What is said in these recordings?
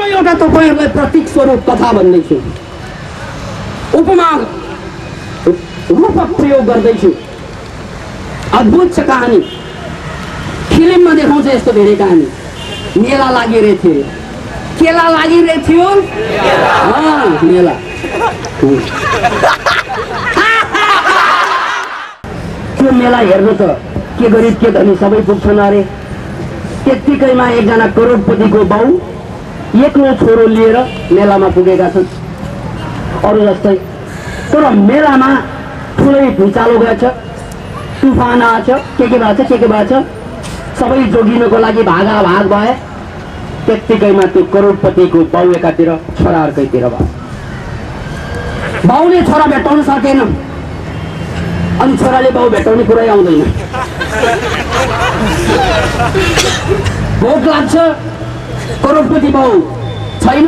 एउटा तपाईहरुलाई प्रतीक स्वरूप कथा भन्दैछु, उपमा रूप प्रयोग गर्दैछु। अद्भुत छ कहानी, फिल्ममा देखाउँछ यस्तो धेरै कहानी। मेला लागिरहेको थियो, केला लागिरहेको थियो, मेला। त्यो मेला हेर्नु त के गरिब के धनी सबै पुग्छन् अरे। त्यत्तिकैमा एकजना करोडपतिको बाउ एक्लो छोरो लिएर मेलामा पुगेका छन् अरू जस्तै। तर मेलामा ठुलै भुइँचालो गएछ, तुफान आएछ, के भएछ, सबै जोगिनको लागि भागाभाग भए। त्यत्तिकैमा त्यो करोडपतिको बाउ एकातिर, छोरा अर्कैतिर भयो। बाउले छोरा भेटाउन सकेन, अनि छोराले बाउ भेटाउने कुरै आउँदैन। भोक लाग्छ, करोडपति बाउ छैन,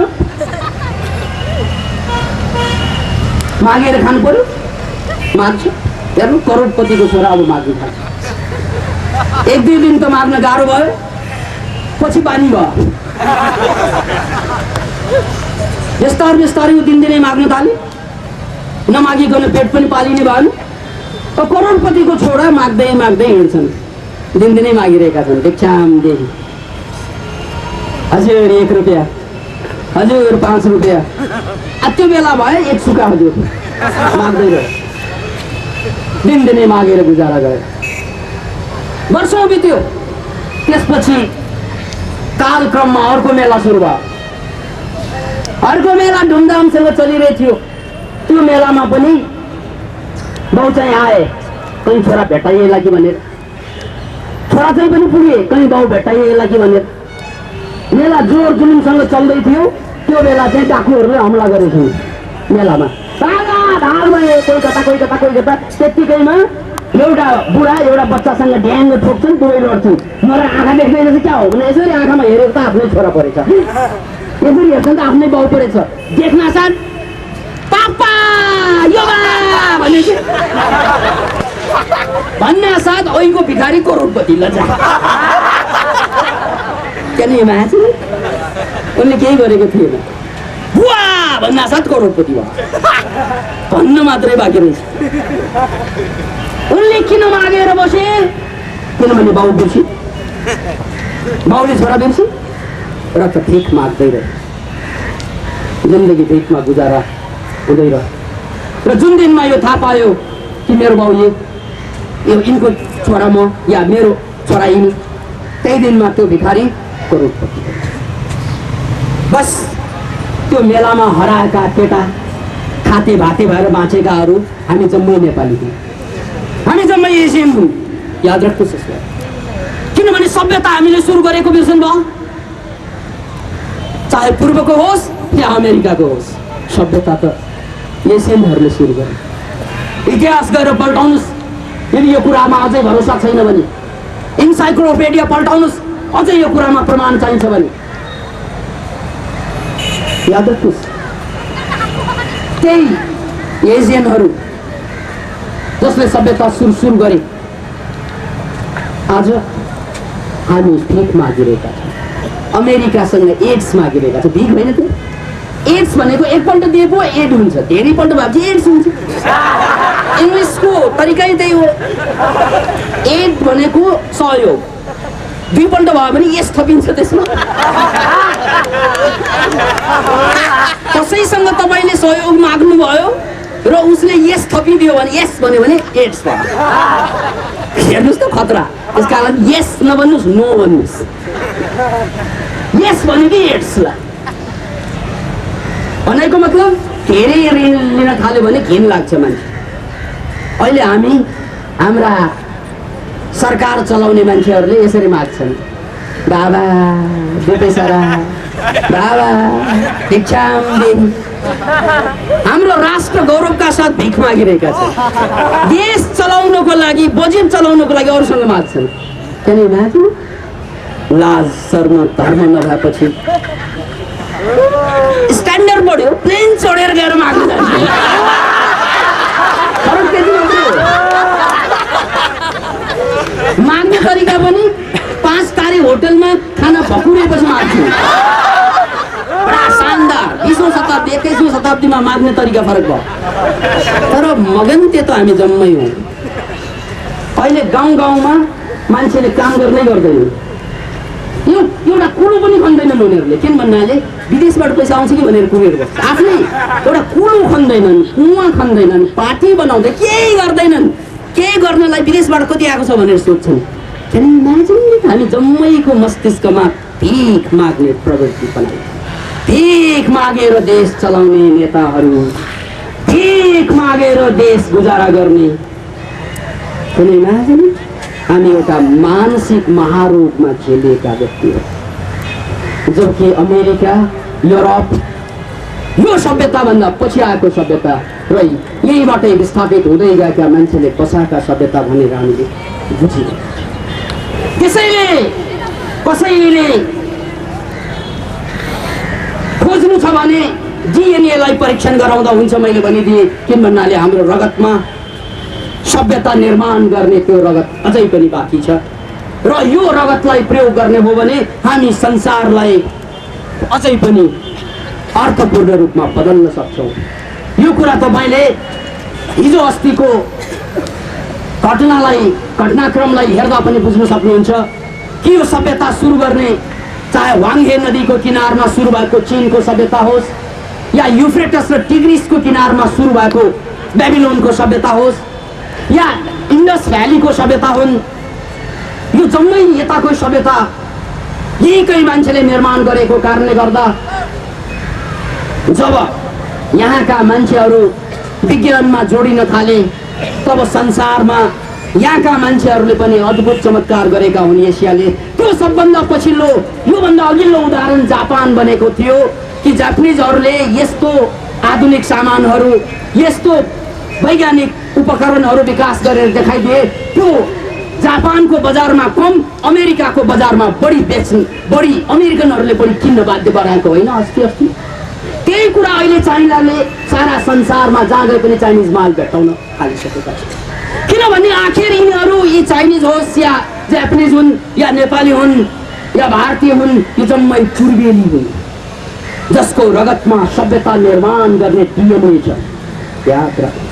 मागेर खानु पर्यो, माग्छ। हेर्नु करोडपतिको छोरा अब माग्नु थाल्छ। एक दुई दिन त माग्न गाह्रो भयो, पछि बानी भयो। बिस्तारै दिनदिनै माग्न थाल्यो, नमागिकन पेट पनि पालिने भएन। करोडपतिको छोरा माग्दै हिँड्छन्, दिनदिनै मागिरहेका छन्। देख्छामदेखि हजुर 1 रुपियाँ, हजुर 5 रुपियाँ। त्यो बेला भयो 1 सुका हजुर माग्दै गयो। दिनदिनै मागेर गुजारा गयो। वर्षौं बित्यो। त्यसपछि कालक्रममा अर्को मेला सुरु भयो। अर्को मेला धुमधामसँग चलिरहेको थियो। त्यो मेलामा पनि बाउ चाहिँ आए, कहीँ छोरा भेटाइएला कि भनेर। छोरा चाहिँ पनि पुगे, कहीँ बाउ भेटाइएला कि भनेर। मेला जोर जुलुमसँग चल्दै थियो। त्यो बेला चाहिँ डाकुहरूले हमला गरेको मेलामा। भाग भए, कोही कता। त्यत्तिकैमा एउटा बुढा एउटा बच्चासँग ड्याङ्ग ठोक्छन्, दुवै लड्छन्। मलाई आँखा देख्दैन चाहिँ क्या हो भने यसरी आँखामा हेरेको त आफ्नै छोरा परेछ, यसरी हेर्छन् त आफ्नै बाउ परेछ। देख्न साथ पापा यो भन्ने साथ ओइको भिखारी करोडपति लजा। उनले केही गरेको थिएन। बुवा भन्दा साथ करोडपति भयो, भन्न मात्रै बाँकी रहेछ। उनले किन मागेर बसे? किनभने बाउ बिर्सी, बाउले छोरा बिर्सी र त भिख माग्दै रहे। जिन्दगी भिखमा गुजारा हुँदै रह्यो। र जुन दिनमा यो थाहा पायो कि मेरो बाउ यो यिनको छोरा म या मेरो छोरा यिनी, त्यही दिनमा त्यो भिखारी करोडपति। बस त्यो मेलामा हराएका केटा, खाते भाते भएर बाँचेकाहरू हामी जम्मै नेपाली हौँ, हामी जम्मै एसियन हौँ। याद राख्नुहोस् यसलाई। किनभने सभ्यता हामीले सुरु गरेको बिर्सनु भयो, चाहे पूर्वको होस् या अमेरिकाको होस्, सभ्यता त एसियनहरूले सुरु गरे। इतिहास गएर पल्टाउनुहोस्, यदि यो कुरामा अझै भरोसा छैन भने। इन्साइक्लोपिडिया पल्टाउनुहोस्, अझै यो कुरामा प्रमाण चाहिन्छ भने। याद राख्नुहोस्, त्यही एसियनहरू जसले सभ्यता सुरु गरे, आज हामी भिख मागिरहेका छौँ। अमेरिकासँग एड्स मागिरहेका छौँ। भिख होइन त्यो, एड्स भनेको एकपल्ट दिएको एड हुन्छ, धेरैपल्ट भएपछि एड्स हुन्छ। इङ्ग्लिसको तरिकै त्यही हो। एड भनेको सहयोग, 2 पल्ट भयो भने यस थपिन्छ त्यसमा। कसैसँग तपाईँले सहयोग माग्नुभयो र उसले यस थपिदियो भने, यस भन्यो भने एड्स भयो। हेर्नुहोस् त खतरा। त्यस कारण यस नभन्नुहोस्, नो भन्नुहोस्। यस भन्यो कि एड्सलाई भनेको मतलब धेरै ऋण लिन थाल्यो भने घिन लाग्छ मान्छे। अहिले हामी हाम्रा सरकार चलाउने मान्छेहरूले यसरी माग्छन्, बाबा बेपेसरा, बाबा भिक्षाम दिन। हाम्रो राष्ट्र गौरवका साथ भिख मागिरहेका छन्। देश चलाउनको लागि, बजेट चलाउनको लागि अरूसँग माग्छन्। किन माग्नु? लाज शर्म धर्म नभएपछि स्ट्यान्डर्ड बढ्यो, प्लेन चढेर गएर माग्नु जान्छ। माग्ने तरिका पनि 5 तारे होटलमा खाना भकुरेपछि माग्छु। 21औं शताब्दीमा माग्ने तरिका फरक भयो तर मगन्ते त हामी जम्मै हौँ। अहिले गाउँ गाउँमा मान्छेले काम गर्नै गर्दैन, यो एउटा कुलो पनि खन्दैनन् उनीहरूले। किन भन्नाले विदेशबाट पैसा आउँछ कि भनेर कुरेर बस्छ। आफ्नै एउटा कुलो खन्दैनन्, कुवा खन्दैनन्, पार्टी बनाउँदै केही गर्दैनन्। केही गर्नलाई विदेशबाट कति आएको छ भनेर सोध्छन्। हामी जम्मैको मस्तिष्कमा भिख माग्ने प्रवृत्ति बनायो। भिख मागेर देश चलाउने नेताहरू, भिख मागेर देश गुजारा गर्ने। हामी एउटा मानसिक महारोगमा झेलिएका व्यक्ति हो। जबकि अमेरिका, युरोप यो सभ्यताभन्दा पछि आएको सभ्यता र यहीँबाटै विस्थापित हुँदै गएका मान्छेले बसाएका सभ्यता भनेर हामीले बुझियो। त्यसैले कसैले खोज्नु छ भने डिएनएलाई परीक्षण गराउँदा हुन्छ मैले भनिदिएँ। किन भन्नाले हाम्रो रगतमा सभ्यता निर्माण गर्ने त्यो रगत अझै पनि बाँकी छ र यो रगतलाई प्रयोग गर्ने हो भने हामी संसारलाई अझै पनि अर्थपूर्ण रूपमा बदल्न सक्छौँ। यो कुरा तपाईँले हिजो अस्तिको घटनाक्रमलाई हेर्दा पनि बुझ्न सक्नुहुन्छ कि यो सभ्यता सुरु गर्ने चाहे वाङ्गे नदीको किनारमा सुरु भएको चीनको सभ्यता होस् या युफ्रेटस र टिग्रिसको किनारमा सुरु भएको बेबिलोनको सभ्यता होस् या इन्डस भ्यालीको सभ्यता हुन्, यो जम्मै यताको सभ्यता यहीकै मान्छेले निर्माण गरेको कारणले गर्दा जब यहाँका मान्छेहरू विज्ञानमा जोडिन थाले तब संसारमा यहाँका मान्छेहरूले पनि अद्भुत चमत्कार गरेका हुन् एसियाले। त्यो सबभन्दा पछिल्लो योभन्दा अघिल्लो उदाहरण जापान बनेको थियो कि जापानिजहरूले यस्तो आधुनिक सामानहरू, यस्तो वैज्ञानिक उपकरणहरू विकास गरेर देखाइदिए त्यो जापानको बजारमा कम, अमेरिकाको बजारमा बढी अमेरिकनहरूले बढी किन्न बाध्य बनाएको होइन। अस्ति त्यही कुरा अहिले चाइनाले सारा संसारमा जहाँ गए पनि चाइनिज माल भेट्टाउन थालिसकेका छन्। किनभने आखिर यिनीहरू यी चाइनिज होस् या जापानिज हुन् या नेपाली हुन् या भारतीय हुन्, यो जम्मै पूर्वेली हुन् जसको रगतमा सभ्यता निर्माण गर्ने डिएनए छ। याद राख्नु,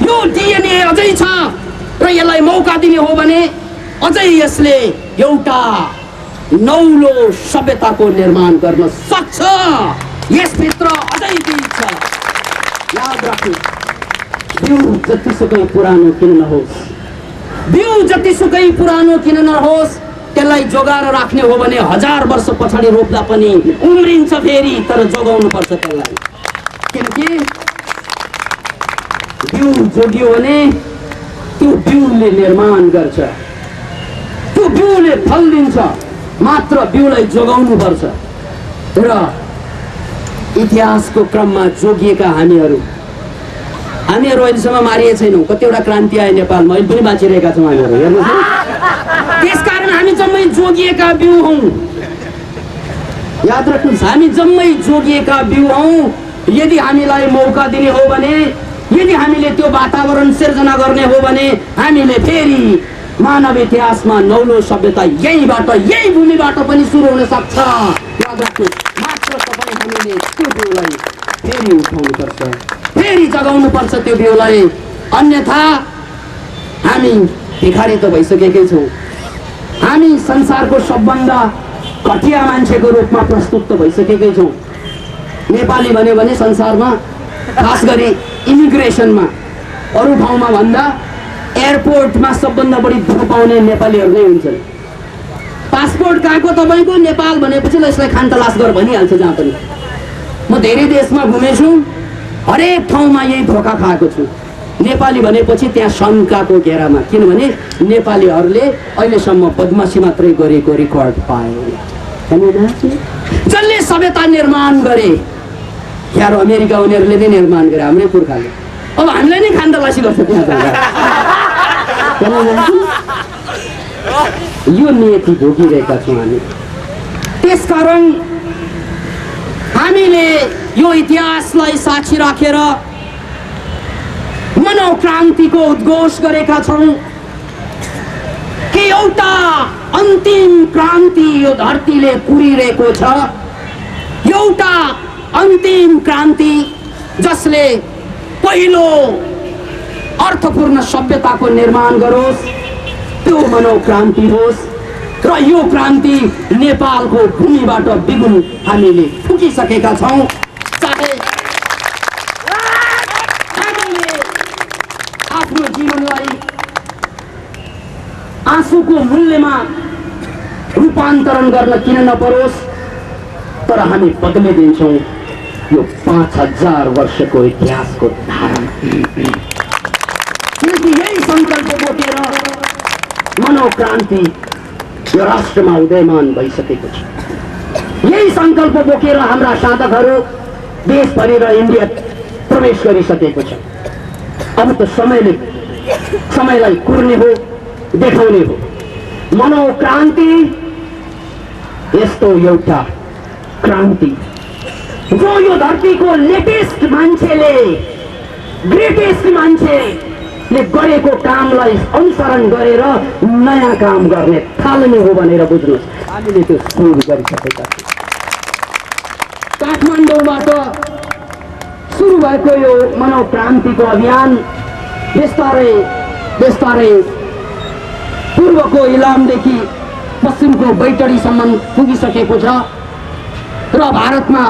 यो डिएनए अझै छ र यसलाई मौका दिने हो भने अझै यसले एउटा नौलो सभ्यताको निर्माण गर्न सक्छ। यसभित्र अझै बीज छ। याद राख्नु, बिउ जतिसुकै पुरानो किन नहोस्, बिउ जतिसुकै पुरानो किन नहोस्, त्यसलाई जोगाएर राख्ने हो भने 1000 वर्ष पछाडि रोप्दा पनि उम्रिन्छ फेरि, तर जोगाउनु पर्छ त्यसलाई। किनकि बिउ जोगियो भने त्यो बिउले निर्माण गर्छ, त्यो बिउले फल दिन्छ, मात्र बिउलाई जोगाउनु पर्छ। र इतिहासको क्रममा जोगिएका हामीहरू अहिलेसम्म मारिए छैनौँ। कतिवटा क्रान्ति आयो नेपालमा, अहिले पनि बाँचिरहेका छौँ हामीहरू, हेर्नुहोस्। त्यसकारण हामी जम्मै जोगिएका बिउ हौँ। याद राख्नुहोस्, हामी जम्मै जोगिएका बिउ हौँ। यदि हामीलाई मौका दिने हो भने, यदि हामीले त्यो वातावरण सिर्जना गर्ने हो भने हामीले फेरि मानव इतिहासमा नौलो सभ्यता यहीँबाट, यही भूमिबाट पनि सुरु हुन सक्छ। याद राख्नुहोस्, मात्र तपाईँ हामीले त्यो बिउलाई फेरि उठाउनु पर्छ, फेरि जगाउनु पर्छ त्यो बिउलाई। अन्यथा हामी भिखारी त भइसकेकै छौँ। हामी संसारको सबभन्दा घटिया मान्छेको रूपमा प्रस्तुत त भइसकेकै छौँ। नेपाली भन्यो भने संसारमा खास गरी इमिग्रेसनमा अरू ठाउँमा भन्दा एयरपोर्टमा सबभन्दा बढी दुःख पाउने नेपालीहरू नै हुन्छन्। पासपोर्ट काएको तपाईँको नेपाल भनेपछि यसलाई खानतलास गर भनिहाल्छ जहाँ पनि। म धेरै देशमा घुमेछु, हरेक ठाउँमा यही धोका खाएको छु। नेपाली भनेपछि त्यहाँ शङ्काको घेरामा, किनभने नेपालीहरूले अहिलेसम्म बदमासी मात्रै गरेको रेकर्ड पाए। जसले सभ्यता निर्माण गरे, यार अमेरिका उनीहरूले नै निर्माण गरे, हाम्रै पुर्खाले। अब हामीलाई नै खानतलासी गर्छ त्यहाँ। यो नियति भोगिरहेका छौँ हामी। त्यसकारण हामीले यो इतिहासलाई साक्षी राखेर मनोक्रान्तिको उद्घोष गरेका छौँ कि एउटा अन्तिम क्रान्ति यो धरतीले कुरिरहेको छ। एउटा अन्तिम क्रान्ति जसले पहिलो अर्थपूर्ण सभ्यताको निर्माण गरोस् त्यो मनोक्रान्ति होस् र यो क्रान्ति नेपालको भूमिबाट बिगुन हामीले फुकिसकेका छौँ। चाहे आफ्नो जीवनलाई आँसुको मूल्यमा रूपान्तरण गर्न किन नपरोस्, तर हामी बदलिदिन्छौँ यो 5000 वर्षको इतिहासको धारा। किनकि यही सङ्कल्प बोकेर मनोक्रान्ति यो राष्ट्रमा उदयमान भइसकेको छ। यही सङ्कल्प बोकेर हाम्रा साधकहरू देशभरि र इन्डिया प्रवेश गरिसकेको छ। अब त समयलाई कुर्ने हो, देखाउने हो। मनोक्रान्ति यस्तो एउटा क्रान्ति जो यो धरतीको लेटेस्ट मान्छेले, ग्रेटेस्ट मान्छेले गरेको कामलाई अनुसरण गरेर नयाँ काम गर्ने थाल्ने हो भनेर बुझ्नुहोस्। हामीले त्यो सुरु गरिसकेका छौँ। काठमाडौँबाट सुरु भएको यो मनोक्रान्तिको अभियान बिस्तारै बिस्तारै पूर्वको इलामदेखि पश्चिमको बैतडीसम्म पुगिसकेको छ र भारतमा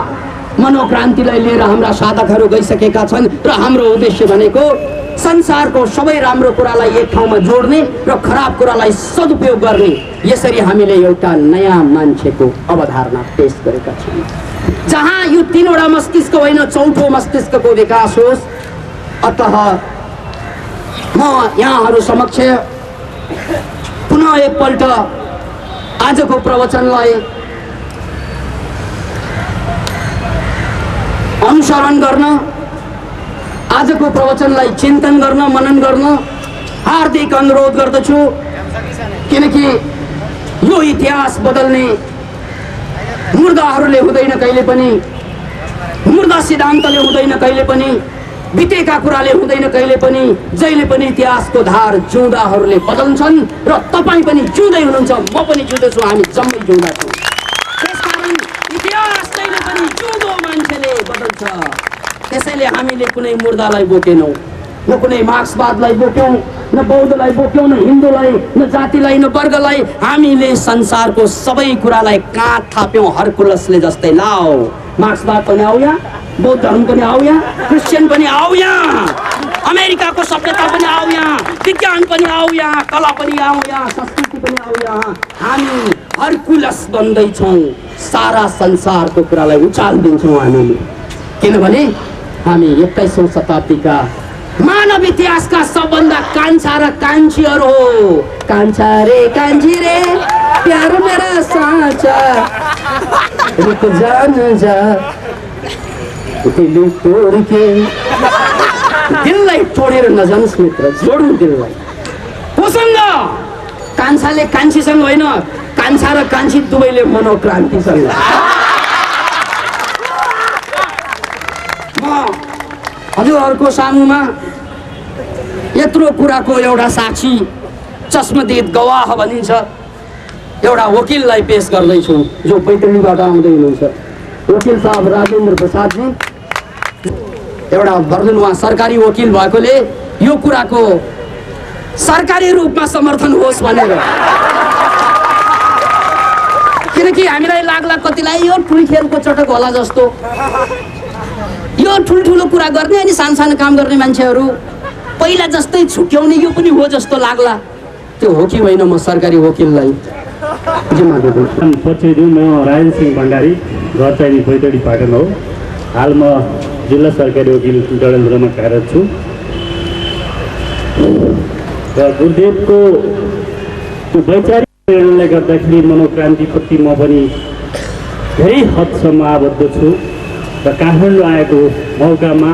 मनोक्रान्तिलाई लिएर हाम्रा साधकहरू गइसकेका छन्। र हाम्रो उद्देश्य भनेको संसारको सबै राम्रो कुरालाई एक ठाउँमा जोड्ने र खराब कुरालाई सदुपयोग गर्ने। यसरी हामीले एउटा नयाँ मान्छेको अवधारणा पेश गरेका छौँ, जहाँ यो 3वटा मस्तिष्क होइन 4थो मस्तिष्कको विकास होस्। अतः म यहाँहरू समक्ष पुनः एकपल्ट आजको प्रवचनलाई अनुसरण गर्न, आजको प्रवचनलाई चिन्तन गर्न, मनन गर्न हार्दिक अनुरोध गर्दछु। किनकि यो इतिहास बदल्ने मुर्दाहरूले हुँदैन कहिले पनि, मुर्दा सिद्धान्तले हुँदैन कहिले पनि, बितेका कुराले हुँदैन कहिले पनि। जहिले पनि इतिहासको धार जिउँदाहरूले बदल्छन् र तपाईँ पनि जिउँदै हुनुहुन्छ, म पनि जिउँदैछु, हामी जम्मै जिउँदा छौँ। त्यसकारण इतिहास जहिले पनि जिउँदो मान्छेले बदल्छ। त्यसैले हामीले कुनै मुर्दालाई बोकेनौँ, न कुनै मार्क्सवादलाई बोक्यौँ, न बौद्धलाई बोक्यौँ, न हिन्दूलाई, न जातिलाई, न वर्गलाई। हामीले संसारको सबै कुरालाई काँध थाप्यौँ हरकुलसले जस्तै। लाओ मार्क्सवाद पनि आऊ यहाँ, बौद्ध धर्म पनि आऊ यहाँ, क्रिस्चियन पनि आऊ यहाँ, अमेरिकाको सभ्यता पनि आऊ यहाँ, विज्ञान पनि आऊ यहाँ, कला पनि आऊ यहाँ, संस्कृति पनि आऊ यहाँ। हामी हरकुलस बन्दैछौँ, सारा संसारको कुरालाई उचालिदिन्छौँ हामीले। किनभने हामी 21औं शताब्दीका मानव इतिहासका सबभन्दा कान्छा र कान्छीहरू हो। कान्छा रे कान्छी रे प्यारो मेरा साँचा रुक जान जा दिल तोड के। दिललाई तोडेर नजानुहोस् मित्र, जोड्नु दिललाई। कोसँग? कान्छाले कान्छीसँग होइन, कान्छा र कान्छी दुवैले मनोक्रान्तिसँग। हजुरहरूको सामुमा यत्रो कुराको एउटा साक्षी, चश्मदीद गवाह भनिन्छ एउटा वकिललाई पेश गर्दैछु, जो बैतडीबाट आउँदै हुनुहुन्छ। वकिल साहब राजेन्द्र प्रसादजी एउटा वर्णन, उहाँ सरकारी वकिल भएकोले यो कुराको सरकारी रूपमा समर्थन होस् भनेर। किनकि हामीलाई लाग्ला कतिलाई यो ठुल्ठेलको चटक होला जस्तो, यो ठुल्ठुलो कुरा गर्ने अनि सानो काम गर्ने मान्छेहरू पहिला जस्तै छुट्याउने यो पनि हो जस्तो लाग्ला। त्यो हो कि होइन, म सरकारी वकिललाई जिम्मा दिन्छु। परिचय दिउँ, म राजेन्द्र सिंह भण्डारी, घर चाहिँ बैतडी पाटन हो। हाल म जिल्ला सरकारी वकिल डडेलधुरामा कार्यरत छु। र गुरुदेवको त्यो वैचारिक प्रेरणाले गर्दाखेरि मनोक्रान्तिप्रति म पनि धेरै हदसम्म आबद्ध छु। र काठमाडौँ आएको मौकामा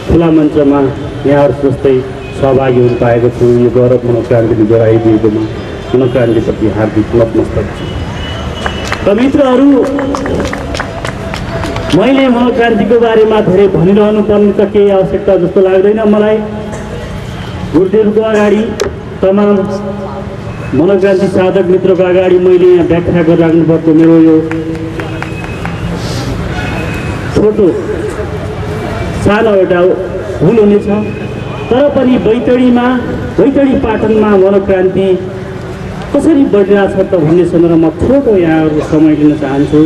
खुला मञ्चमा यहाँहरू जस्तै सहभागी हुन पाएको छु। यो गौरव मनोक्रान्तिले गराइदिएकोमा मनोक्रान्तिप्रति हार्दिक नतमस्तक छु। र मित्रहरू, मैले मनोक्रान्तिको बारेमा धेरै भनिरहनु पर्ने त केही आवश्यकता जस्तो लाग्दैन मलाई। गुरुदेवको अगाडि तमाम मनोक्रान्ति साधक मित्रको अगाडि मैले यहाँ व्याख्या गरिराख्नुपर्छ। मेरो यो छोटो सानो एउटा हुल हुनेछ। तर पनि बैतडी पाटनमा मनोक्रान्ति कसरी बढिरहेछ त भन्ने सन्दर्भमा छोटो यहाँहरू समय लिन चाहन्छु।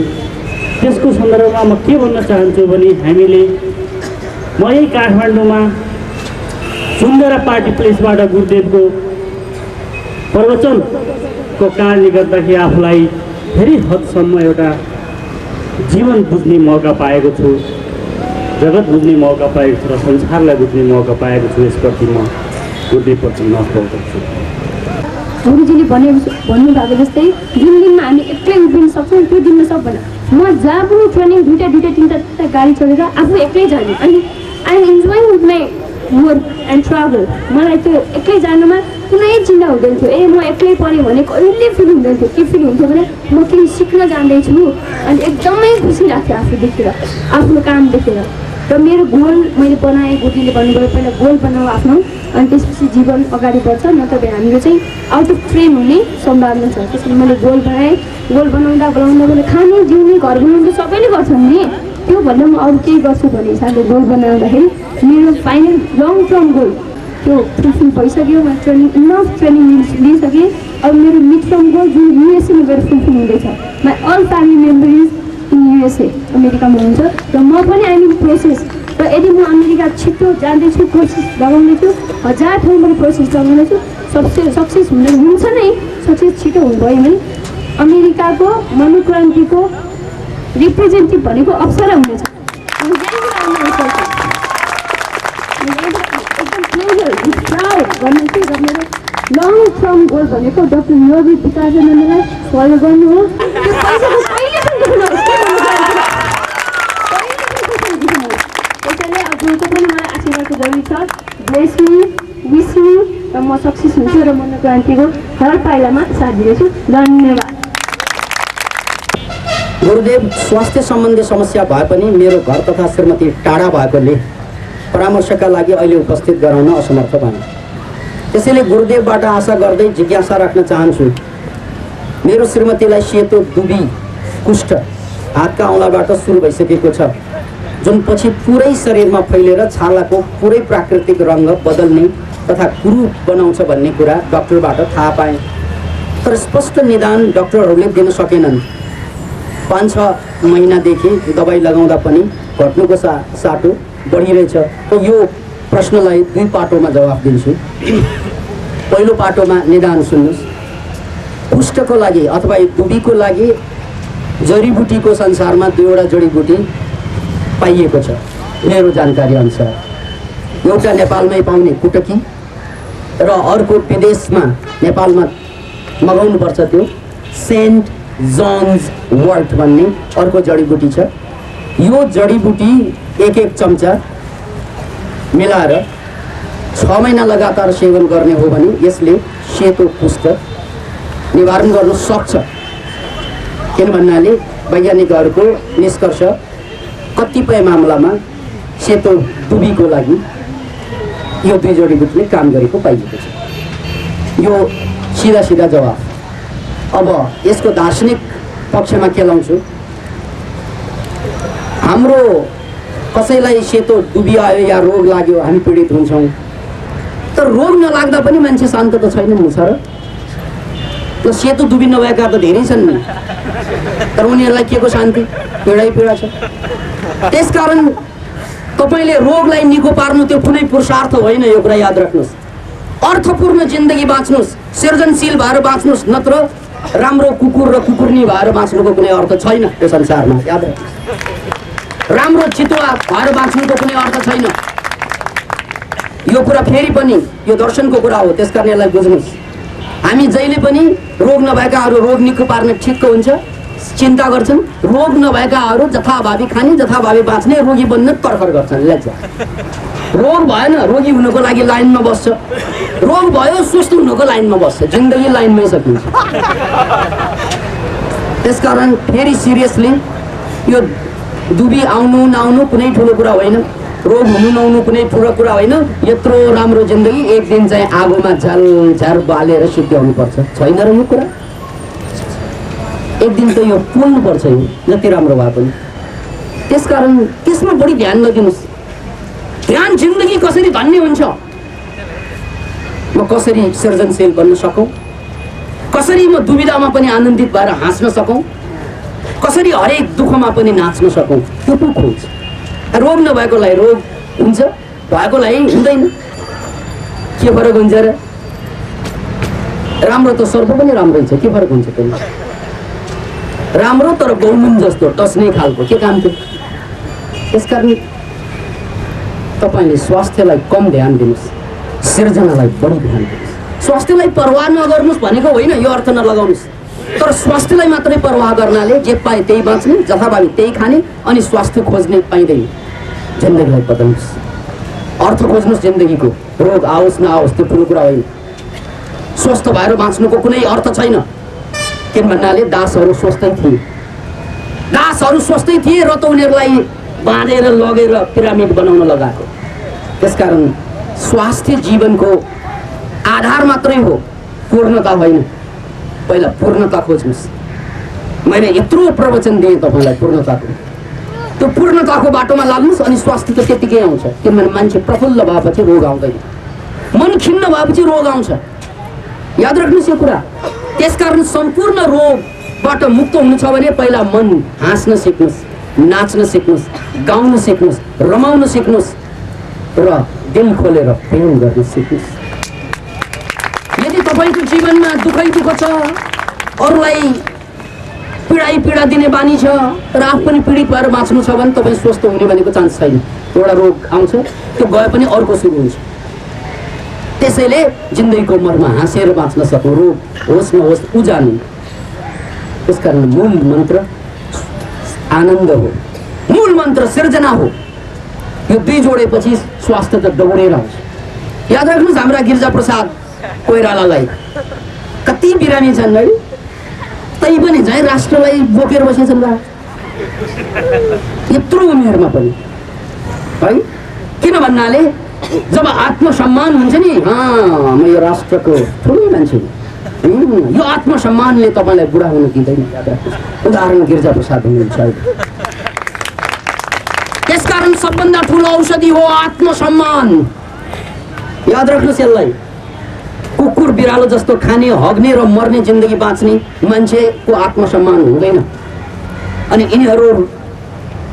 त्यसको सन्दर्भमा म के भन्न चाहन्छु भने हामीले म यही काठमाडौँमा सुन्दर पार्टी प्लेसबाट गुरुदेवको प्रवचनको कारणले गर्दाखेरि आफूलाई धेरै हदसम्म एउटा जीवन बुझ्ने मौका पाएको छु, जगत बुझ्ने मौका पाएको छु र संसारलाई बुझ्ने मौका पाएको छु। यसप्रति म गुरुदेवप्रति नमस्कार गर्छु। गुरुजीले भन्नुभएको जस्तै जुन दिनमा हामी एक्लै उभिन सक्छौँ त्यो दिनमा सक्दैन। म जहाँ पनि ट्रेनिङ दुईवटा तिनवटा गाडी चढेर आफू एक्लै जाने, अनि I am enjoying with my work and travel. मलाई त्यो एक्लै जानुमा कुनै चिन्ता हुँदैन थियो। म एक्लै पऱ्यो भने कहिले फिल हुँदैन थियो। के फिल हुन्थ्यो भने म केही सिक्न जाँदैछु अनि एकदमै खुसी लाग्थ्यो आफू देखेर, आफ्नो काम देखेर। र मेरो गोल मैले बनाएँ, गुरुजीले भन्नुभयो पहिला गोल बनाऊ आफ्नो, अनि त्यसपछि जीवन अगाडि बढ्छ, नत्र हाम्रो चाहिँ आउट अफ ट्रेन हुने सम्भावना छ। त्यसरी मैले गोल बनाएँ। गोल बनाउँदा मैले खाने जिउने घर बनाउनु त सबैले गर्छन् नि, त्यो भन्दा म अरू केही गर्छु भन्ने हिसाबले गोल बनाउँदाखेरि मेरो फाइनल लङ टर्म गोल त्यो फुलफिल भइसक्यो। म इनफ ट्रेनिङ लिइसकेँ। अब मेरो मिड टर्म गोल जुन युएसएमा गएर फुलफिल हुँदैछ। My all family member is in USA, अमेरिकामा हुनुहुन्छ र म पनि आइम इन प्रोसेस। र यदि म अमेरिका छिट्टो जाँदैछु, कोसिस लगाउँदैछु, 1000 ठाउँबाट प्रोसेस लगाउँदैछु, सक्सेस हुन्छ नै। सक्सेस छिटो हुनुभयो भने अमेरिकाको मनोक्रान्तिको रिप्रेजेन्टेटिभ भनेको अप्सरा हुनेछ। एकदम प्लेजर प्राउड भन्ने चाहिँ र मेरो लङ टर्म गोल भनेको डक्टर योगी पिताजीलाई फलो गर्नु हो। त्यो पैसाको कहिले पनि देख्नुहोस्, त्यसैले अरूको पनि मलाई आशीर्वादको जरुरी छ। ब्लेस मी, विश मी, र म सक्सेस हुन्छु र मनोक्रान्तिको हर पाइलामा साथ दिनेछु। धन्यवाद। गुरुदेव स्वास्थ्य सम्बन्धी समस्या भए पनि मेरो घर तथा श्रीमती टाढा भएकोले परामर्शका लागि अहिले उपस्थित गराउन असमर्थ भएँ। त्यसैले गुरुदेवबाट आशा गर्दै जिज्ञासा राख्न चाहन्छु। मेरो श्रीमतीलाई सेतो दुबी कुष्ठ हातका औँलाबाट सुरु भइसकेको छ, जुन पछि पुरै शरीरमा फैलेर छालाको पुरै प्राकृतिक रङ्ग बदल्ने तथा कुरूप बनाउँछ भन्ने कुरा डाक्टरबाट थाहा पाएँ। तर स्पष्ट निदान डाक्टरहरूले दिन सकेनन्। 5-6 महिनादेखि दबाई लगाउँदा पनि घट्नुको साटो बढिरहेछ। यो प्रश्नलाई 2 पाटोमा जवाफ दिन्छु। पहिलो पाटोमा निदान सुन्नुहोस्। कुष्ठको लागि अथवा दुबीको लागि जडीबुटीको संसारमा 2वटा जडीबुटी पाइएको छ मेरो जानकारी अनुसार। एउटा नेपालमै पाउने कुटकी र अर्को विदेशमा नेपालमा मगाउनुपर्छ त्यो सेन्ट जोन्स वर्ट भन्ने अर्को जडीबुटी छ। यो जडीबुटी 1-1 चम्चा मिलाएर 6 महिना लगातार सेवन गर्ने हो भने यसले सेतो कुष्ठ निवारण गर्न सक्छ। किन भन्नाले वैज्ञानिकहरूको निष्कर्ष कतिपय मामलामा सेतो दुबीको लागि यो 2 जडीबुटीले काम गरेको पाइएको छ। यो सिधा जवाफ। अब यसको दार्शनिक पक्षमा के लाउँछु। हाम्रो कसैलाई सेतो दुबी आयो या रोग लाग्यो हामी पीडित हुन्छौँ, तर रोग नलाग्दा पनि मान्छे शान्त त छैन नि सर। त्यो सेतो दुबी नभएका त धेरै छन् नि, तर उनीहरूलाई के को शान्ति, पीडा छ। त्यसकारण तपाईँले रोगलाई निको पार्नु त्यो कुनै पुरुषार्थ होइन, यो कुरा याद राख्नुहोस्। अर्थपूर्ण जिन्दगी बाँच्नुहोस्, सृजनशील भएर बाँच्नुहोस्, नत्र राम्रो कुकुर र कुकुरनी भएर बाँच्नुको कुनै अर्थ छैन यो संसारमा। याद राख्नुहोस्, राम्रो चितुवा भएर बाँच्नुको कुनै अर्थ छैन। यो कुरा फेरि पनि यो दर्शनको कुरा हो, त्यसकारण यसलाई बुझ्नुहोस्। हामी जहिले पनि रोग नभएकाहरू रोग निको पार्न ठिक्क हुन्छ चिन्ता गर्छन्, रोग नभएकाहरू जथाभावी खाने जथाभावी बाँच्ने, रोगी बन्न तर्खर गर्छन्। लज्जा। रोग भएन रोगी हुनको लागि लाइनमा बस्छ, रोग भयो स्वस्थ हुनको लाइनमा बस्छ, जिन्दगी लाइनमै सकिन्छ। त्यसकारण फेरि सिरियसली यो दुबी आउनु नआउनु कुनै ठुलो कुरा होइन, रोग हुनु नहुनु कुनै ठुलो कुरा होइन। यत्रो राम्रो जिन्दगी एक दिन चाहिँ आगोमा झार बालेर सिद्ध्याउनुपर्छ, छैन र यो कुरा। एक दिन त यो पोल्नुपर्छ, यो जति राम्रो भए पनि। त्यसकारण त्यसमा बढी ध्यान नदिनुहोस्। ध्यान जिन्दगी कसरी धन्य हुन्छ, म कसरी सृजनशील बन्न सकौँ, कसरी म दुविधामा पनि आनन्दित भएर हाँस्न सकौँ, कसरी हरेक दुःखमा पनि नाच्न सकौँ, त्यो पो खोज। रोग नभएकोलाई रोग हुन्छ, भएकोलाई हुँदैन। के फरक हुन्छ र? राम्रो त सर्प पनि राम्रै छ, के फरक हुन्छ त्यसमा? राम्रो तर गौमुन जस्तो टस्ने खालको के काम थियो? त्यसकारण तपाईँले स्वास्थ्यलाई कम ध्यान दिनुहोस्, सिर्जनालाई बढी ध्यान दिनुहोस्। स्वास्थ्यलाई परवाह नगर्नुहोस् भनेको होइन, यो अर्थ नलगाउनुहोस्। तर स्वास्थ्यलाई मात्रै परवाह गर्नाले जे पाए त्यही बाँच्ने, जथाभावी त्यही खाने अनि स्वास्थ्य खोज्ने पाइँदैन। जिन्दगीलाई बदल्नुहोस्, अर्थ खोज्नुहोस् जिन्दगीको। रोग आओस् नआओस् त्यो ठुलो कुरा होइन। स्वस्थ भएर बाँच्नुको कुनै अर्थ छैन। किन भन्नाले दासहरू स्वस्थै थिए, दासहरू स्वस्थै थिए र त उनीहरूलाई बाँधेर लगेर पिरामिड बनाउन लगाएको। त्यसकारण स्वास्थ्य जीवनको आधार मात्रै हो, पूर्णता होइन। पहिला पूर्णता खोज्नुहोस्। मैले यत्रो प्रवचन दिएँ तपाईँलाई पूर्णताको, त्यो पूर्णताको बाटोमा लाग्नुहोस् अनि स्वास्थ्य त त्यतिकै आउँछ। किनभने मान्छे प्रफुल्ल भएपछि रोग आउँदैन, मन खिन्न भएपछि रोग आउँछ। याद राख्नुहोस् यो कुरा। त्यसकारण सम्पूर्ण रोगबाट मुक्त हुनु छ भने पहिला मन हाँस्न सिक्नुहोस्, नाच्न सिक्नुहोस्, गाउन सिक्नुहोस्, रमाउन सिक्नुहोस् र दिल खोलेर प्रेम गर्न सिक्नुहोस्। यदि तपाईँको जीवनमा दुःखै दुःख छ, अरूलाई पीडा दिने बानी छ र आफू पनि पीडित भएर बाँच्नु छ भने तपाईँ स्वस्थ हुने भनेको चान्स छैन। एउटा रोग आउँछ, त्यो गए पनि अर्को सुरु हुन्छ। त्यसैले जिन्दगीको मरमा हाँसेर बाँच्न सक्नु, रोग होस् नहोस् उजानु। त्यसकारण मूल मन्त्र आनन्द हो, मूल मन्त्र सिर्जना हो। यो दुई जोडेपछि स्वास्थ्य त दौडेर आउँछ। याद राख्नुहोस्, हाम्रा गिरिजाप्रसाद कोइरालालाई कति बिरामी छन् है, तै पनि झै राष्ट्रलाई बोकेर बसेछन् यत्रो उमेरमा पनि है। किन भन्नाले जब आत्मसम्मान हुन्छ नि, म यो राष्ट्रको ठुलो मान्छे, यो आत्मसम्मानले तपाईँलाई बुढा हुन दिँदैन। याद राख्नुहोस्, उदाहरण गिरिजाप्रसाद हुनुहुन्छ। त्यसकारण सबभन्दा ठुलो औषधि हो आत्मसम्मान। याद राख्नुहोस् यसलाई। कुकुर बिरालो जस्तो खाने, हग्ने र मर्ने जिन्दगी बाँच्ने मान्छेको आत्मसम्मान हुँदैन अनि यिनीहरू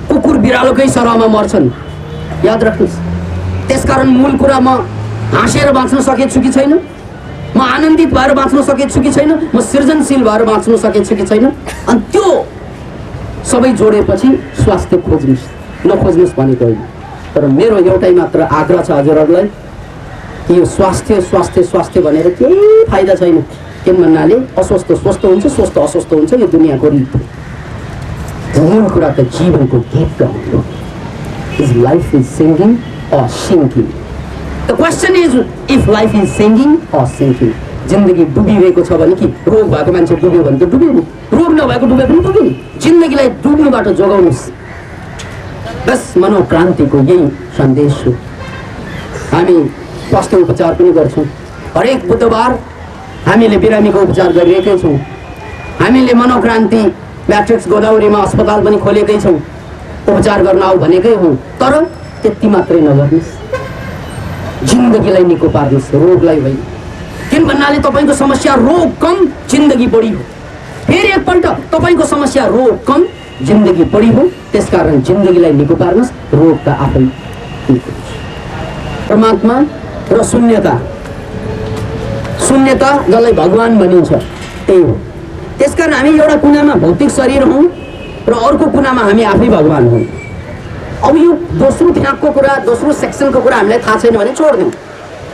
कुकुर बिरालोकै सरहमा मर्छन्। याद राख्नुहोस्। त्यसकारण मूल कुरा, म हाँसेर बाँच्न सकेछु कि छैन, म आनन्दित भएर बाँच्न सकेछु कि छैन, म सृजनशील भएर बाँच्न सकेछु कि छैन, अनि त्यो सबै जोडेपछि स्वास्थ्य खोज्नुहोस्, नखोज्नुहोस् भनेको होइन। तर मेरो एउटै मात्र आग्रह छ हजुरहरूलाई, यो स्वास्थ्य स्वास्थ्य स्वास्थ्य भनेर केही फाइदा छैन। किन भन्नाले अस्वस्थ स्वस्थ हुन्छ, स्वस्थ अस्वस्थ हुन्छ, यो दुनियाँको रीत हो। मूल कुरा त जीवनको गीत गाउनु हो। Is life is singing or sinking? The question is, if life is singing or sinking? जिन्दगी डुबिरहेको छ भने कि रोग भएको मान्छे डुब्यो भने त डुब्यो नि, रोग नभएको डुबे पनि डुब्यो नि। जिन्दगीलाई डुब्नुबाट जोगाउनुहोस्। बस मनोक्रान्तिको यही सन्देश हो। हामी स्वास्थ्य उपचार पनि गर्छौँ। हरेक बुधबार हामीले बिरामीको उपचार गरिरहेकै छौँ। हामीले मनोक्रान्ति म्याट्रिक्स गोदावरीमा अस्पताल पनि खोलेकै छौँ, उपचार गर्न आऊ भनेकै हौँ। तर त्यति मात्रै नगर्नुहोस्, जिन्दगीलाई निको पार्नुहोस्, रोगलाई होइन। किन भन्नाले तपाईँको समस्या रोग कम, जिन्दगी बढी हो। फेरि एकपल्ट तपाईँको समस्या रोग कम, जिन्दगी बढी हो। त्यसकारण जिन्दगीलाई निको पार्नुहोस्, रोग त आफै निको हुन्छ। परमात्मा र शून्यता, शून्यता जसलाई भगवान भनिन्छ त्यही हो। त्यसकारण हामी एउटा कुनामा भौतिक शरीर हौँ र अर्को कुनामा हामी आफै भगवान हौँ। अब यो दोस्रो फ्याँकको कुरा, दोस्रो सेक्सनको कुरा हामीलाई थाहा छैन भने छोड्दिउँ,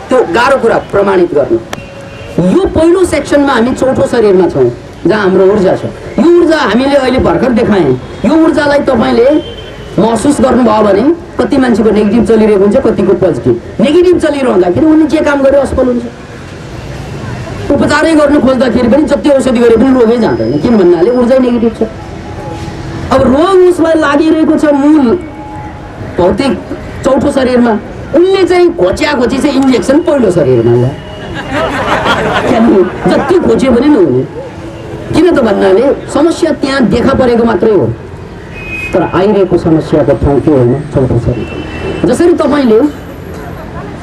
त्यो गाह्रो कुरा प्रमाणित गर्नु। यो पहिलो सेक्सनमा हामी चौथो शरीरमा छौँ जहाँ हाम्रो ऊर्जा छ। यो ऊर्जा हामीले अहिले भर्खर देखाएँ। यो ऊर्जालाई तपाईँले महसुस गर्नुभयो भने कति मान्छेको नेगेटिभ चलिरहेको हुन्छ, कतिको पोजिटिभ। नेगेटिभ चलिरहँदाखेरि उनले जे काम गर्यो असफल हुन्छ। उपचारै गर्नु खोज्दाखेरि पनि जति औषधि गरे पनि रोगै जाँदैन, किन भन्नाले ऊर्जा नेगेटिभ छ। अब रोग उसलाई लागिरहेको छ मूल भौतिक चौथो शरीरमा, उनले चाहिँ घोची चाहिँ इन्जेक्सन पहिलो शरीरमा ला, जति खोज्यो पनि नहुने। किन त भन्नाले समस्या त्यहाँ देखा परेको मात्रै हो, तर आइरहेको समस्याको ठाउँ के होइन, चौथो शरीर। जसरी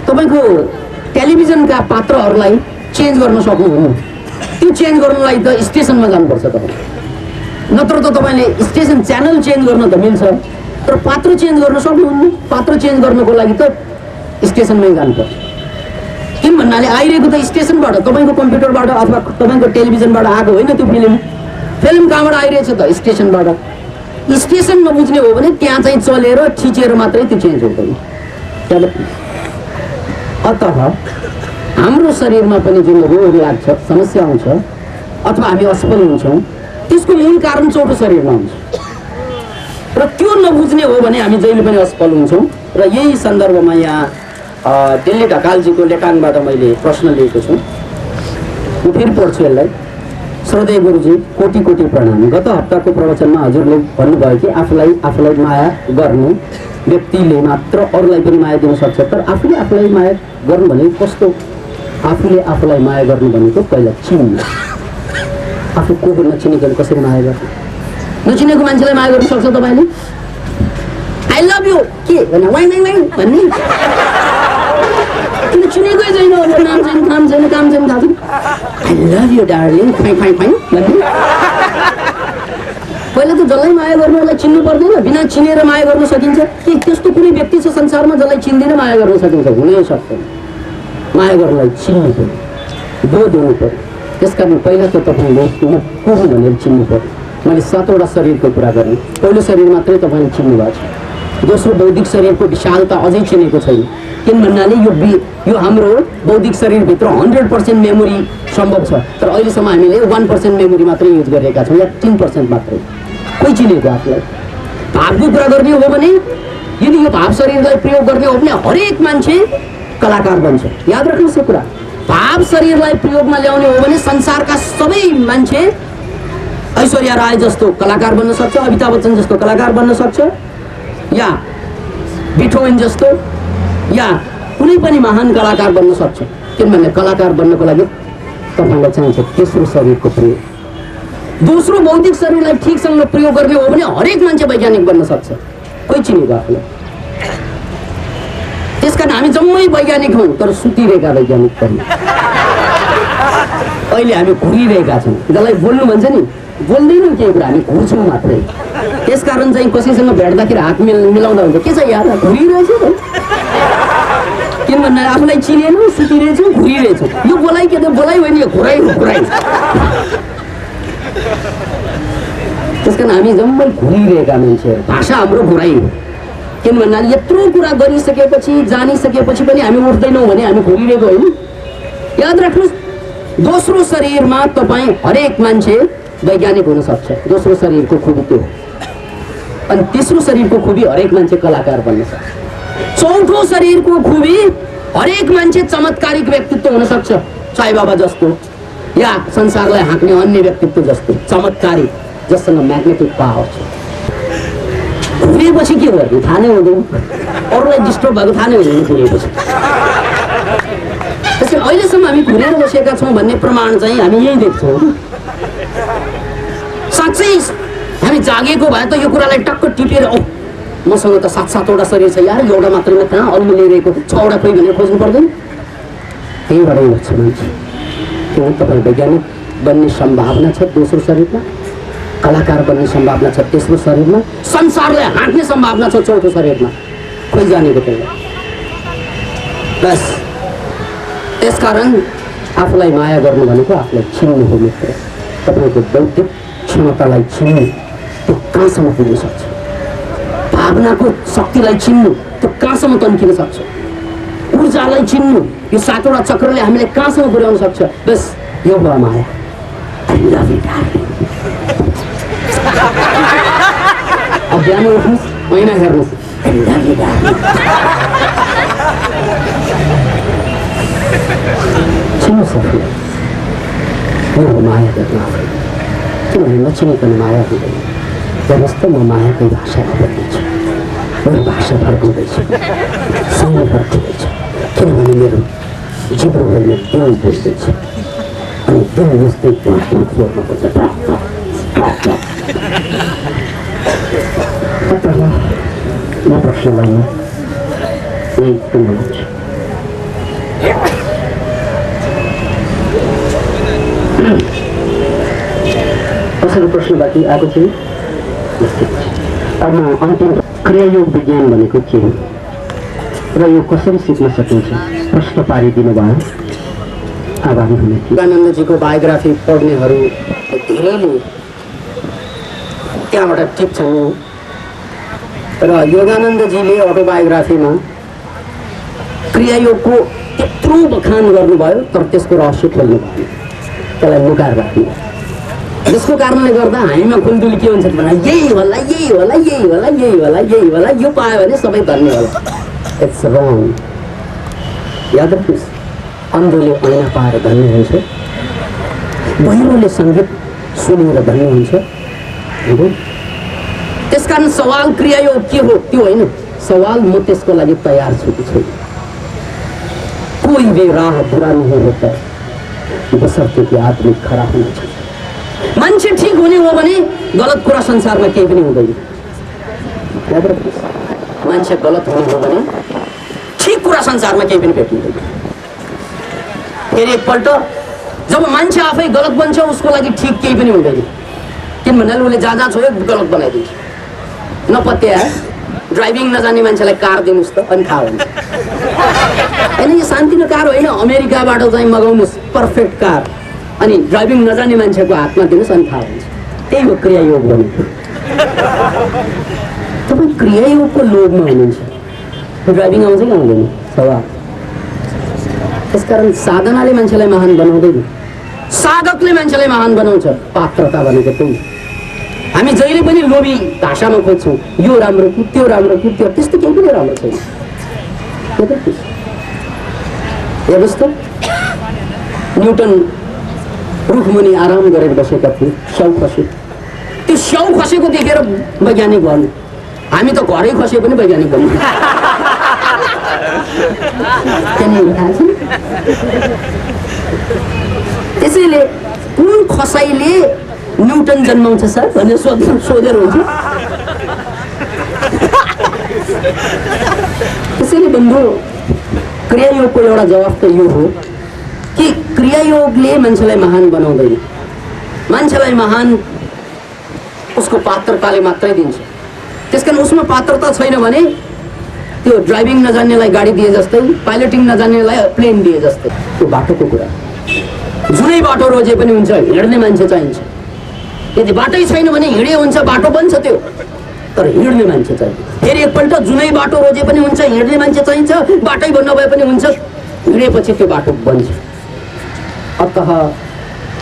तपाईँको टेलिभिजनका पात्रहरूलाई चेन्ज गर्न सक्नुहुन्न, त्यो चेन्ज गर्नलाई त स्टेसनमा जानुपर्छ तपाईँ, नत्र त तपाईँले स्टेसन च्यानल चेन्ज गर्न त मिल्छ, तर पात्र चेन्ज गर्न सक्नुहुन्न। पात्र चेन्ज गर्नको लागि त स्टेसनमै जानुपर्छ। किन भन्नाले आइरहेको त स्टेसनबाट, तपाईँको कम्प्युटरबाट अथवा तपाईँको टेलिभिजनबाट आएको होइन त्यो फिल्म कहाँबाट आइरहेछ त? स्टेसनबाट। स्टेसन नबुझ्ने हो भने त्यहाँ चाहिँ चलेर ठिचेर मात्रै त्यो चेन्ज हुँदैन। अत हाम्रो शरीरमा पनि जुन रोग लाग्छ, समस्या आउँछ अथवा हामी असफल हुन्छौँ, त्यसको मूल कारण चौथो शरीरमा हुन्छ र त्यो नबुझ्ने हो भने हामी जहिले पनि असफल हुन्छौँ। र यही सन्दर्भमा यहाँ दिल्ली ढकालजीको लेखाङबाट मैले प्रश्न लिएको छु, म फेरि पढ्छु यसलाई। श्रद्धेय गुरुजी, कोटि कोटि प्रणाम। गत हप्ताको प्रवचनमा हजुरले भन्नुभयो कि आफूलाई माया गर्ने व्यक्तिले मात्र अरूलाई पनि माया दिन सक्छ, तर आफूले आफूलाई माया गर्नु भनेको कस्तो? आफूले आफूलाई माया गर्नु भनेको पहिला चिन्नु। आफू को हो नचिनेको कसरी माया गर्नु? नचिनेको मान्छेलाई माया गर्नु सक्छ तपाईँले? आई लभ यु के भन्ने भन्ने किन चिनेकै छैन, नाम छैन, काम छैन, थाहा छैन, I love you darling fine भन्ने। पहिला त जसलाई माया गर्नुलाई चिन्नु पर्दैन, बिना चिनेर माया गर्न सकिन्छ कि? त्यस्तो कुनै व्यक्ति छ संसारमा जसलाई चिन्दिन माया गर्न सकिन्छ? हुनै सक्दैन। माया गर्नलाई चिन्नु पर्यो, बोध हुनु पर्यो। त्यसकारण पहिला त तपाईँले म को हुँ भनेर चिन्नु पर्यो। मैले 7वटा शरीरको कुरा गरेँ, पहिलो शरीर मात्रै तपाईँले चिन्नु भएको छ, दोस्रो बौद्धिक शरीरको विशालता अझै चिनेको छैन। किन भन्नाले यो हाम्रो बौद्धिक शरीरभित्र 100% मेमोरी सम्भव छ, तर अहिलेसम्म हामीले 1% मेमोरी मात्रै युज गरेका छौँ, या 3% मात्रै। कोही चिनेको आफूलाई? भावको कुरा गर्ने हो भने यदि यो भाव शरीरलाई प्रयोग गर्ने हो भने हरेक मान्छे कलाकार बन्छ। याद राख्नुहोस् यो कुरा, भाव शरीरलाई प्रयोगमा ल्याउने हो भने संसारका सबै मान्छे ऐश्वर्या राय जस्तो कलाकार बन्न सक्छ, अमिताभ बच्चन जस्तो कलाकार बन्न सक्छ, या बिथोभन जस्तो, या कुनै पनि महान कलाकार बन्न सक्छ। किनभने कलाकार बन्नको लागि तपाईँलाई चाहिन्छ तेस्रो शरीरको प्रयोग। दोस्रो बौद्धिक शरीरलाई ठिकसँग प्रयोग गर्ने हो भने हरेक मान्छे वैज्ञानिक बन्न सक्छ। कोही चिनेको आफूलाई? त्यसकारण हामी जम्मै वैज्ञानिक हौँ, तर सुतिरहेका वैज्ञानिक पनि। अहिले हामी घुरिरहेका छौँ, जसलाई बोल्नु भन्छ नि बोल्दैनौँ केही कुरा, हामी घुर्छौँ मात्रै। त्यसकारण चाहिँ कसैसँग भेट्दाखेरि हात मिलाउँदा हुन्छ, के छ यार घुरिरहेछ। किन भन्दा आफूलाई चिनेनौँ, सुतिरहेछौँ, घुरिरहेछौँ। यो बोलाइ के त बोलाइ होइन, यो घुराइ हो घुराइ। त्यसकारण हामी जम्मै घुरिरहेका मान्छेहरू, भाषा हाम्रो घुराइ हो। किन भन्नाले यत्रो कुरा गरिसकेपछि जानिसकेपछि पनि हामी उठ्दैनौँ भने हामी घुरिरहेको होइन। याद राख्नुहोस्, दोस्रो शरीरमा तपाईँ हरेक मान्छे वैज्ञानिक हुन सक्छ, दोस्रो शरीरको खुबी त्यो। अनि तेस्रो शरीरको खुबी हरेक मान्छे कलाकार बन्न सक्छ। चौथो शरीरको खुबी हरेक मान्छे चमत्कारिक व्यक्तित्व हुन सक्छ, साई बाबा जस्तो, या संसारलाई हाँक्ने अन्य व्यक्तित्व जस्तो चमत्कारिक, जससँग म्याग्नेटिक पावर छ। घुरिएपछि के गर्ने थाहा नै हुँदैन, अरूलाई डिस्टर्ब भएको थाहा नै हुँदैन घुरिएपछि। त्यसकारण अहिलेसम्म हामी घुरेर बसेका छौँ भन्ने प्रमाण चाहिँ हामी यही देख्छौँ। साँच्चै हामी जागेको भए त यो कुरालाई टक्क टिपेर मसँग त 7-7वटा शरीर छ यार, एउटा मात्रैमा कहाँ अरू लिइरहेको 6वटा खोइ भनेर खोज्नु पर्दैन। त्यहीबाटै उठ्छ मान्छे। किन तपाईँ वैज्ञानिक बन्ने सम्भावना छ दोस्रो शरीरमा, कलाकार बन्ने सम्भावना छ तेस्रो शरीरमा, संसारलाई हाँक्ने सम्भावना छ चौथो शरीरमा। खोइ जानेको त्यसलाई। बस त्यसकारण आफूलाई माया गर्नु भनेको आफूलाई चिन्नु हो मित्र। तपाईँको बौद्धिक क्षमतालाई चिन्नु, त्यो कहाँसम्म पुग्न सक्छ? भावनाको शक्तिलाई चिन्नु, त्यो कहाँसम्म तन्किन सक्छ? ऊर्जालाई चिन्नु, यो 7वटा चक्रले हामीलाई कहाँसम्म पुर्याउन सक्छ? बस यो भयो माया। I love you darling. अब बिहान उठ्नुहोस्, महिना हेर्नुहोस्, आई लभ यु डार्लिङ। चिन्नु सक्यो, यो माया गर्नु आफै। किनभने नचिनिकन माया हुँदैन। हेर्नुहोस् त, म मायाकै भाषा बोल्दैछु, मेरो भाषा फर्काउँदैछु, समय फर्किँदैछ। किनभने मेरो जिब्रोले दिल बुझ्दैछ, अनि दिल बुझ्दै फोर्नुपर्छ। प्रश्नलाई यही पूर्ण गर्छु। कसैको प्रश्न बाँकी आएको थियो? अब म अन्तिम क्रियायोग विज्ञान भनेको के हो र यो कसरी सिक्न सकिन्छ प्रश्न पारिदिनु भयो। आभारी हुने थिए। योगानन्दजीको बायोग्राफी पढ्नेहरू धेरैले त्यहाँबाट टिप्छन् र योगानन्दजीले अटोबायोग्राफीमा क्रियायोगको त्यत्रो बखान गर्नुभयो तर त्यसको रहस्य खोल्नु भयो, त्यसलाई लुकाएर राख्नु। जसको कारणले गर्दा हामीमा खुल्दुली के हुन्छ भने यही होला यही होला यही होला यही होला यही होला, यो पायो भने सबै धन्य होला। इट्स रङ। याद राख्नुहोस्, अन्धोले ऐना पाएर धन्य हुन्छ, बहिरोले सङ्गीत सुनेर धन्य हुन्छ। त्यसकारण सवाल क्रियायोग के हो त्यो होइन, सवाल म त्यसको लागि तयार छु कि छैन। कोही भी राह बुरा नहीं होता बशर्ते कि आदमी खरा होना चाहिए। मान्छे ठिक हुने हो भने गलत कुरा संसारमा केही पनि हुँदैन। मान्छे गलत हुने हो भने ठिक कुरा संसारमा केही पनि भेटिँदैन। फेरि एकपल्ट जब मान्छे आफै गलत बन्छ उसको लागि ठिक केही पनि हुँदैन, किनभने उसले जहाँ छोयो गलत बनाइदिन्छ। नपत्या ड्राइभिङ नजान्ने मान्छेलाई कार दिनुहोस् त अनि थाहा हुन्छ। होइन, यो सानोतिनो कार होइन, अमेरिकाबाट चाहिँ मगाउनुहोस् पर्फेक्ट कार अनि ड्राइभिङ नजान्ने मान्छेको हातमा दिनुहोस् अनि थाहा हुन्छ। त्यही हो क्रियायोग भनेको। तपाईँ क्रियायोगको लोभमा हुनुहुन्छ, ड्राइभिङ आउँछ कि आउँदैन सवाल। त्यसकारण साधनाले मान्छेलाई महान बनाउँदैन, साधकले मान्छेलाई महान बनाउँछ। पात्रता भनेको त्यही। हामी जहिले पनि लोभी भाषामा खोज्छौँ, यो राम्रो कि त्यो राम्रो कि त्यो, त्यस्तो केही पनि राम्रो छैन। हेर्नुहोस् त, न्युटन रुखमुनि आराम गरेर बसेका थिए, स्याउ खसे। त्यो स्याउ खसेको देखेर वैज्ञानिक भन्नु, हामी त घरै खसे पनि वैज्ञानिक भन्नु। त्यसैले कुन खसाइले न्युटन जन्माउँछ सर भनेर सोधेर हुन्छ। त्यसैले बन्धु, क्रियायोगको एउटा जवाफ त यो हो कि क्रियायोगले मान्छेलाई महान बनाउँदैन। मान्छेलाई महान उसको पात्रताले मात्रै दिन्छ। त्यसकारण उसमा पात्रता छैन भने त्यो ड्राइभिङ नजान्नेलाई गाडी दिए जस्तै, पाइलटिङ नजान्नेलाई प्लेन दिए जस्तै। त्यो बाटोको कुरा, जुनै बाटो रोजे पनि हुन्छ, हिँड्ने मान्छे चाहिन्छ। यदि बाटै छैन भने हिँडे हुन्छ, बाटो बन्छ त्यो, तर हिँड्ने मान्छे चाहिन्छ। फेरि एकपल्ट जुनै बाटो रोजे पनि हुन्छ, हिँड्ने मान्छे चाहिन्छ, बाटै नभए पनि हुन्छ, हिँडेपछि त्यो बाटो बन्छ। अतः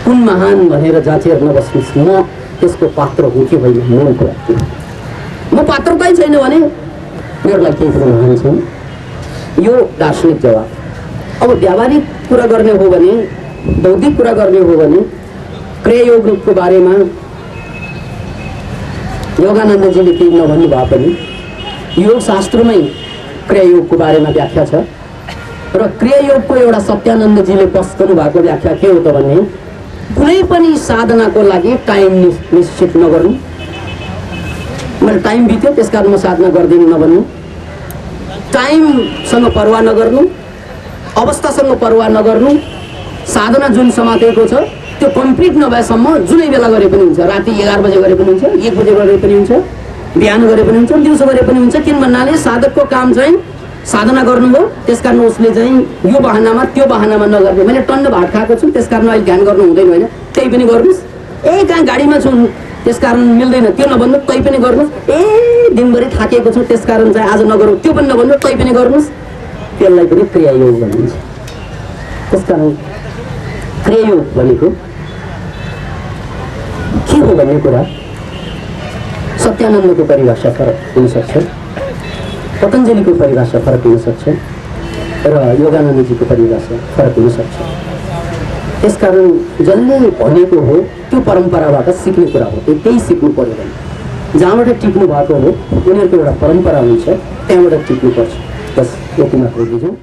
कुन महान भनेर जाँचेर नबस्नुहोस्, म त्यसको पात्र हुँ कि होइन, मूल कुरा। म पात्रतै छैन भने मेरो लागि केही पनि महान छैन। यो दार्शनिक जवाब। अब व्यावहारिक कुरा गर्ने हो भने, बौद्धिक कुरा गर्ने हो भने क्रियायोगको बारेमा योगानन्दजीले केही नभन्नु भए पनि योग शास्त्रमै क्रियायोगको बारेमा व्याख्या छ र क्रियायोगको एउटा सत्यानन्दजीले पस्कनु भएको व्याख्या के हो त भने कुनै पनि साधनाको लागि टाइम निश्चित नगर्नु। मैले टाइम बित्यो त्यसकारण म साधना गर्दिनँ नभन्नु, टाइमसँग परवाह नगर्नु, अवस्थासँग परवाह नगर्नु। साधना जुन समातेको छ त्यो कम्प्लिट नभएसम्म जुनै बेला गरे पनि हुन्छ, राति 11 बजे गरे पनि हुन्छ, 1 बजे गरे पनि हुन्छ, बिहान गरे पनि हुन्छ, दिउँसो गरे पनि हुन्छ। किन भन्नाले साधकको काम चाहिँ साधना गर्नु हो। त्यसकारण उसले चाहिँ यो बहानामा त्यो बहानामा नगर्ने। मैले टन्न भात खाएको छु त्यसकारण अहिले ध्यान गर्नु हुँदैन होइन, त्यही पनि गर्नुहोस्। कहाँ गाडीमा छु त्यसकारण मिल्दैन त्यो नभन्नु, तै पनि गर्नुहोस्। दिनभरि थाकेको छु त्यसकारण चाहिँ आज नगरौँ त्यो पनि नभन्नु, तै पनि गर्नुहोस्। त्यसलाई पनि क्रियायोग भनिन्छ। त्यसकारण क्रियायोग भनेको के हो भन्ने कुरा सत्यानन्दको परिभाषा फरक हुनसक्छ, पतञ्जलीको परिभाषा फरक हुनसक्छ र योगानन्दजीको परिभाषा फरक हुनसक्छ। त्यसकारण जसले भनेको हो त्यो परम्पराबाट सिक्ने कुरा हो, त्यही सिक्नु पर्यो भने। जहाँबाट टिक्नु भएको हो उनीहरूको एउटा परम्परा हुन्छ, त्यहाँबाट टिक्नुपर्छ। बस यति मात्र बुझौँ।